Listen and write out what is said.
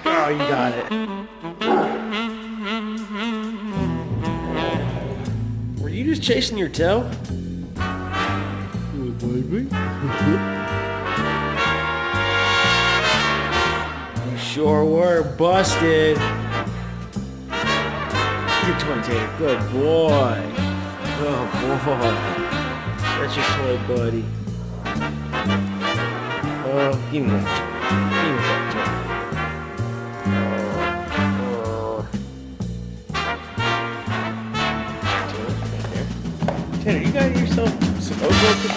Oh, you got it. Were you just chasing your tail? Baby. You sure were busted. Good toy, Tater. Good boy. Good boy. That's your toy, buddy. Oh, give me that. Give me that toy. Tanner, you got yourself some oatmeal cookies?